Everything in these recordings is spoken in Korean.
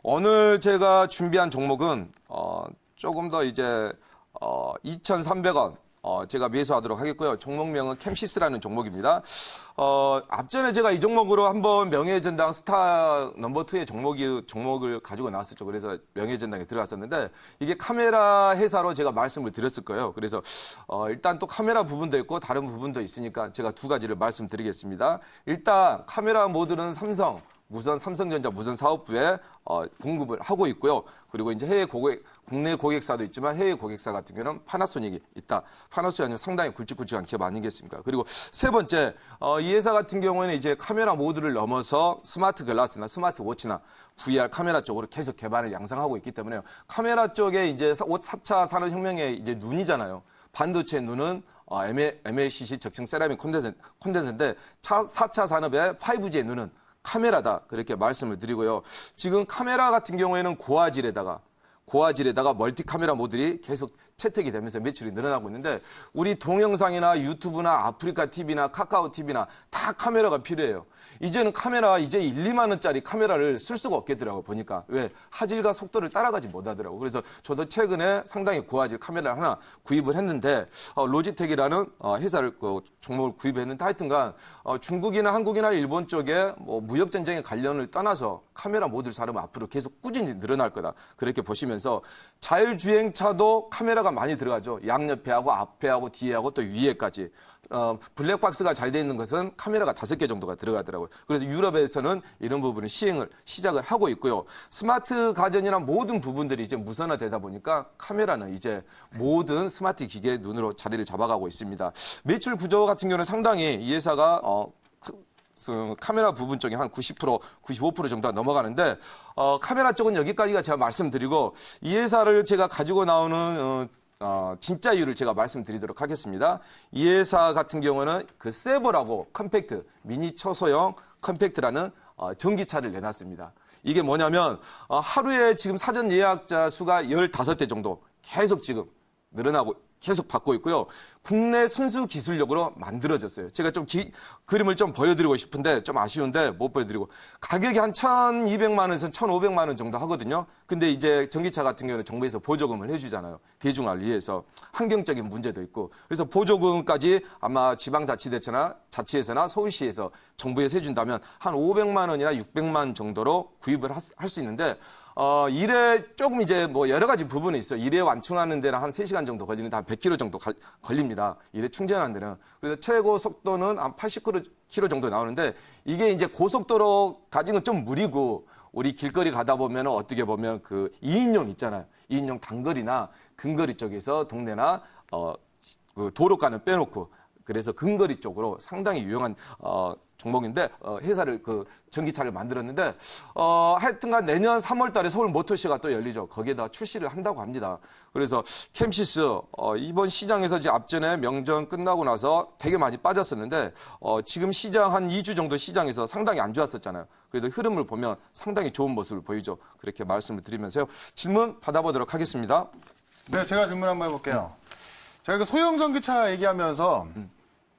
오늘 제가 준비한 종목은 조금 더 이제 2,300원 제가 매수하도록 하겠고요. 종목명은 캠시스라는 종목입니다. 앞전에 제가 이 종목으로 한번 명예전당 스타 넘버 2의 종목을 가지고 나왔었죠. 그래서 명예전당에 들어갔었는데 이게 카메라 회사로 제가 말씀을 드렸을 거예요. 그래서 일단 또 카메라 부분도 있고 다른 부분도 있으니까 제가 두 가지를 말씀드리겠습니다. 일단 카메라 모듈은 삼성전자 무선사업부에 공급을 하고 있고요. 그리고 이제 국내 고객사도 있지만 해외 고객사 같은 경우는 파나소닉이 있다. 파나소닉은 상당히 굵직굵직한 기업 아니겠습니까? 그리고 세 번째, 이 회사 같은 경우에는 이제 카메라 모듈을 넘어서 스마트 글라스나 스마트 워치나 VR 카메라 쪽으로 계속 개발을 양상하고 있기 때문에 카메라 쪽에 이제 4차 산업혁명의 이제 눈이잖아요. 반도체의 눈은 MLCC 적층 세라믹 콘덴서인데 4차 산업의 5G의 눈은 카메라다. 그렇게 말씀을 드리고요. 지금 카메라 같은 경우에는 고화질에다가 멀티 카메라 모듈이 계속 채택이 되면서 매출이 늘어나고 있는데 우리 동영상이나 유튜브나 아프리카 TV나 카카오 TV나 다 카메라가 필요해요. 이제는 이제 1, 2만 원짜리 카메라를 쓸 수가 없겠더라고 보니까. 왜? 화질과 속도를 따라가지 못하더라고. 그래서 저도 최근에 상당히 고화질 카메라를 하나 구입을 했는데 로지텍이라는 회사를 종목을 구입했는데 하여튼간 중국이나 한국이나 일본 쪽에 뭐 무역 전쟁에 관련을 떠나서 카메라 모듈 사람은 앞으로 계속 꾸준히 늘어날 거다. 그렇게 보시면서 자율주행차도 카메라가 많이 들어가죠. 양옆에하고 앞에하고 뒤에하고 또 위에까지. 블랙박스가 잘 돼 있는 것은 카메라가 5개 정도가 들어가더라고요. 그래서 유럽에서는 이런 부분을 시작을 하고 있고요. 스마트 가전이나 모든 부분들이 이제 무선화되다 보니까 카메라는 이제 모든 스마트 기계의 눈으로 자리를 잡아가고 있습니다. 매출 구조 같은 경우는 상당히 이 회사가 카메라 부분 쪽에 한 90%, 95% 정도가 넘어가는데 카메라 쪽은 여기까지가 제가 말씀드리고 이 회사를 제가 가지고 나오는 진짜 이유를 제가 말씀드리도록 하겠습니다. 이 회사 같은 경우는 그 세버라고 컴팩트, 미니 초소형 컴팩트라는 전기차를 내놨습니다. 이게 뭐냐면 하루에 지금 사전 예약자 수가 15대 정도 계속 지금 늘어나고 계속 받고 있고요. 국내 순수 기술력으로 만들어졌어요. 제가 좀 그림을 좀 보여드리고 싶은데 좀 아쉬운데 못 보여드리고 가격이 한 1,200만 원에서 1,500만 원 정도 하거든요. 근데 이제 전기차 같은 경우는 정부에서 보조금을 해주잖아요. 대중화를 위해서 환경적인 문제도 있고 그래서 보조금까지 아마 지방자치대처나 자치에서나 서울시에서 정부에서 해준다면 한 500만 원이나 600만 원 정도로 구입을 할 수 있는데 일에 조금 이제 뭐 여러 가지 부분이 있어요. 일에 완충하는 데는 한 3시간 정도 걸리는데 한 100km 정도 걸립니다. 일에 충전하는 데는. 그래서 최고 속도는 한 80km 정도 나오는데 이게 이제 고속도로 가지는 좀 무리고 우리 길거리 가다 보면 어떻게 보면 그 2인용 있잖아요. 2인용 단거리나 근거리 쪽에서 동네나 그 도로가는 빼놓고 그래서 근거리 쪽으로 상당히 유용한 종목인데 회사를 전기차를 만들었는데 하여튼간 내년 3월 달에 서울 모터쇼가 또 열리죠. 거기에다 출시를 한다고 합니다. 그래서 캠시스 이번 시장에서 이제 앞전에 명절 끝나고 나서 되게 많이 빠졌었는데 지금 시장 한 2주 정도 시장에서 상당히 안 좋았었잖아요. 그래도 흐름을 보면 상당히 좋은 모습을 보이죠. 그렇게 말씀을 드리면서요. 질문 받아보도록 하겠습니다. 네, 제가 질문 한번 해볼게요. 제가 소형 전기차 얘기하면서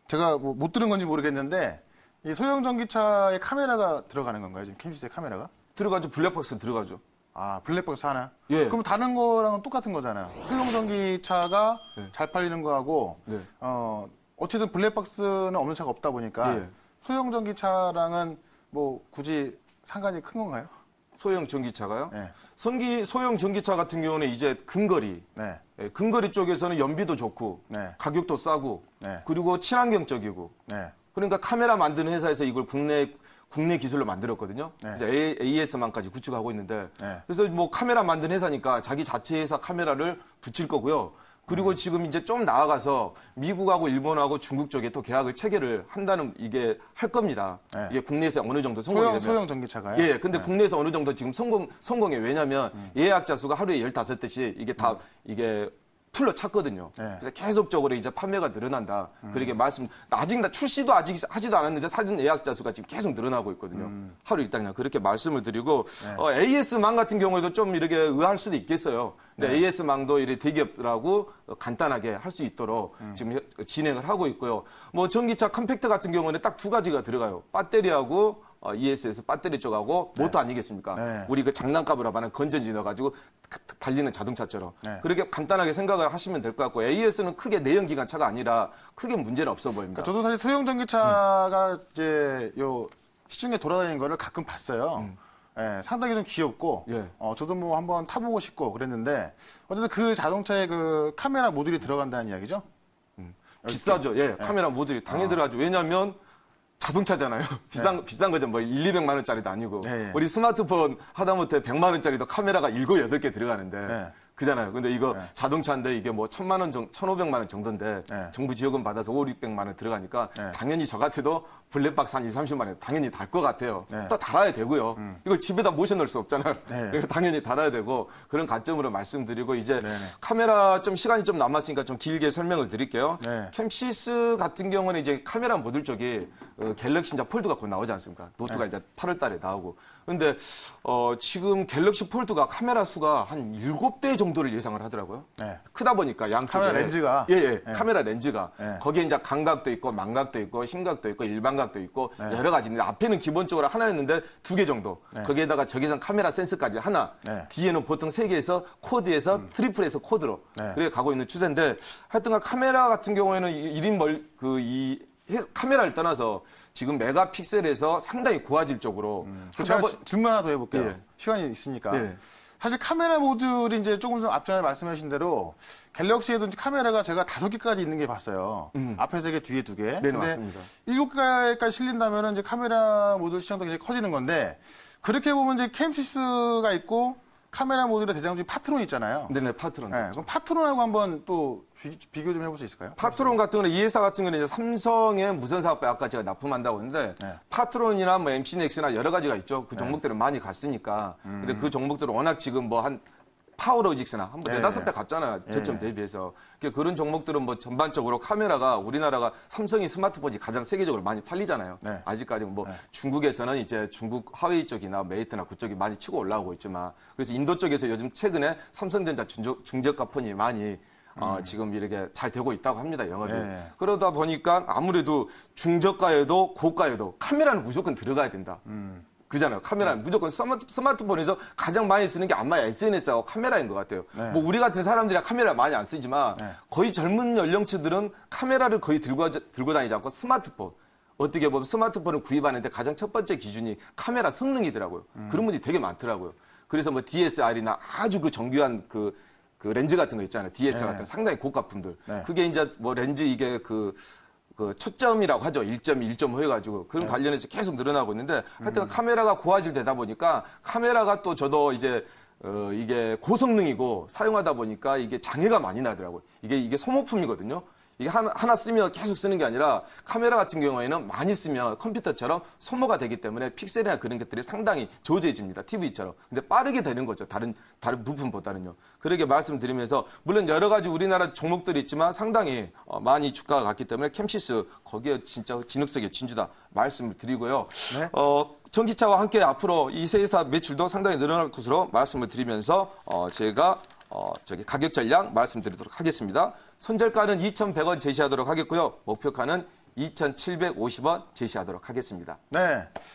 제가 못 들은 건지 모르겠는데 이 소형 전기차에 카메라가 들어가는 건가요? 지금 캠시스의 카메라가? 들어가죠. 블랙박스 들어가죠. 아, 블랙박스 하나? 예. 그럼 다른 거랑은 똑같은 거잖아요. 소형 전기차가 잘 팔리는 거하고 네. 어쨌든 블랙박스는 없는 차가 없다 보니까 예. 소형 전기차랑은 뭐 굳이 상관이 큰 건가요? 소형 전기차가요? 네. 소형 전기차 같은 경우는 이제 근거리. 네. 근거리 쪽에서는 연비도 좋고 네. 가격도 싸고 네. 그리고 친환경적이고 네. 그러니까 카메라 만드는 회사에서 이걸 국내 기술로 만들었거든요. 네. 그래서 AS만까지 구축하고 있는데 네. 그래서 뭐 카메라 만드는 회사니까 자기 자체 회사 카메라를 붙일 거고요. 그리고 지금 이제 좀 나아가서 미국하고 일본하고 중국 쪽에 또 계약을 체결을 한다는 이게 할 겁니다. 네. 이게 국내에서 어느 정도 성공이 되면. 소형 전기차가요? 예, 근데 국내에서 어느 정도 지금 성공해. 왜냐면 예약자 수가 하루에 15대씩 이게 다 이게 풀로 찼거든요. 네. 그래서 계속적으로 이제 판매가 늘어난다. 그렇게 아직 출시도 아직 하지도 않았는데 사전 예약자 수가 지금 계속 늘어나고 있거든요. 하루 일단 그냥 그렇게 말씀을 드리고 AS망 같은 경우에도 좀 이렇게 의아할 수도 있겠어요. 근데 AS망도 이렇게 대기업들하고 간단하게 할 수 있도록 지금 진행을 하고 있고요. 뭐 전기차 컴팩트 같은 경우는 딱 2가지가 들어가요. 배터리하고 ESS 배터리 쪽하고 모터 아니겠습니까? 네. 우리 그 장난감으로 하는 건전지 넣어가지고 달리는 자동차처럼 네. 그렇게 간단하게 생각을 하시면 될 것 같고 AS는 크게 내연기관 차가 아니라 크게 문제는 없어 보입니다. 저도 사실 소형 전기차가 이제 요 시중에 돌아다니는 거를 가끔 봤어요. 예, 상당히 좀 귀엽고, 예. 저도 뭐 한번 타보고 싶고 그랬는데, 어쨌든 그 자동차에 그 카메라 모듈이 들어간다는 이야기죠? 비싸죠. 예, 카메라 모듈이 당연히 들어가죠. 왜냐하면 자동차잖아요. 비싼 거죠. 뭐 1,200만 원짜리도 아니고. 예, 예. 우리 스마트폰 하다못해 100만 원짜리도 카메라가 7, 8개 들어가는데. 예. 그잖아요. 근데 이거 네. 자동차인데 이게 뭐 1,000만 원, 1,500만 원 정도인데 네. 정부 지원금 받아서 5, 600만 원 들어가니까 네. 당연히 저 같아도 블랙박스 한 2, 30만 원 당연히 달 것 같아요. 네. 또 달아야 되고요. 이걸 집에다 모셔놓을 수 없잖아요. 네. 이거 당연히 달아야 되고 그런 관점으로 말씀드리고 이제 네. 카메라 좀 시간이 좀 남았으니까 좀 길게 설명을 드릴게요. 네. 캠시스 같은 경우는 이제 카메라 모듈 쪽이 갤럭시 이제 폴드가 곧 나오지 않습니까? 노트가 이제 8월 달에 나오고. 근데 지금 갤럭시 폴드가 카메라 수가 한 7대 정도를 예상을 하더라고요. 네. 크다 보니까 양쪽에 카메라 렌즈가? 예, 카메라 렌즈가 네. 거기에 이제 광각도 있고 망각도 있고 흰각도 있고 일반각도 있고 네. 여러 가지 있는데 앞에는 기본적으로 하나였는데 2개 정도. 네. 거기에다가 적외선 카메라 센서까지 하나. 네. 뒤에는 보통 3개에서 쿼드에서 트리플에서 쿼드로 네. 그렇게 가고 있는 추세인데 하여튼간 카메라 같은 경우에는 1인 카메라를 떠나서 지금 메가픽셀에서 상당히 고화질적으로 제가 질문 하나 더 해볼게요. 예. 시간이 있으니까. 예. 사실 카메라 모듈이 이제 조금 전 앞전에 말씀하신 대로 갤럭시에도 이제 카메라가 제가 5개까지 있는 게 봤어요. 앞에 3개, 뒤에 2개. 네, 맞습니다. 7개까지 실린다면 이제 카메라 모듈 시장도 굉장히 커지는 건데 그렇게 보면 이제 캠시스가 있고 카메라 모듈의 대장주인 파트론 있잖아요. 네네 파트론. 네, 그럼 파트론하고 한번 또 비교 좀 해볼 수 있을까요? 파트론 같은 경우는 이회사 같은 경우는 이제 삼성의 무선 사업부에 아까 제가 납품한다고 했는데 네. 파트론이나 뭐 MC넥스나 여러 가지가 있죠. 그 종목들은 많이 갔으니까. 근데 그 종목들은 워낙 지금 뭐 한 파워로직스나 한 네. 4-5배 갔잖아요. 저점 대비해서. 그러니까 그런 종목들은 뭐 전반적으로 카메라가 우리나라가 삼성이 스마트폰이 가장 세계적으로 많이 팔리잖아요. 네. 아직까지 뭐 중국에서는 이제 중국 하웨이 쪽이나 메이트나 그쪽이 많이 치고 올라오고 있지만 그래서 인도 쪽에서 요즘 최근에 삼성전자 중저가 폰이 많이 지금 이렇게 잘 되고 있다고 합니다, 영업이. 네. 그러다 보니까 아무래도 중저가에도 고가에도 카메라는 무조건 들어가야 된다. 그잖아요. 카메라는 무조건 스마트폰에서 가장 많이 쓰는 게 아마 SNS하고 카메라인 것 같아요. 네. 뭐 우리 같은 사람들이 카메라 많이 안 쓰지만 네. 거의 젊은 연령층들은 카메라를 거의 들고 다니지 않고 스마트폰. 어떻게 보면 스마트폰을 구입하는데 가장 첫 번째 기준이 카메라 성능이더라고요. 그런 분들이 되게 많더라고요. 그래서 뭐 DSR이나 아주 그 정교한 그 렌즈 같은 거 있잖아요. DSR 네. 같은 상당히 고가품들. 네. 그게 이제 뭐 렌즈 이게 그 초점이라고 하죠. 1.2, 1.5 해가지고 그런 관련해서 계속 늘어나고 있는데 하여튼 카메라가 고화질 되다 보니까 카메라가 또 저도 이제 이게 고성능이고 사용하다 보니까 이게 장애가 많이 나더라고요. 이게 소모품이거든요. 이게 하나 쓰면 계속 쓰는 게 아니라 카메라 같은 경우에는 많이 쓰면 컴퓨터처럼 소모가 되기 때문에 픽셀이나 그런 것들이 상당히 저조해집니다. TV처럼. 근데 빠르게 되는 거죠. 다른 부품보다는요. 그렇게 말씀드리면서 물론 여러 가지 우리나라 종목들이 있지만 상당히 많이 주가가 갔기 때문에 캠시스 거기에 진짜 진흙색의 진주다 말씀을 드리고요. 네. 전기차와 함께 앞으로 이 세 회사 매출도 상당히 늘어날 것으로 말씀을 드리면서 제가 가격 전략 말씀드리도록 하겠습니다. 손절가는 2,100원 제시하도록 하겠고요. 목표가는 2,750원 제시하도록 하겠습니다. 네.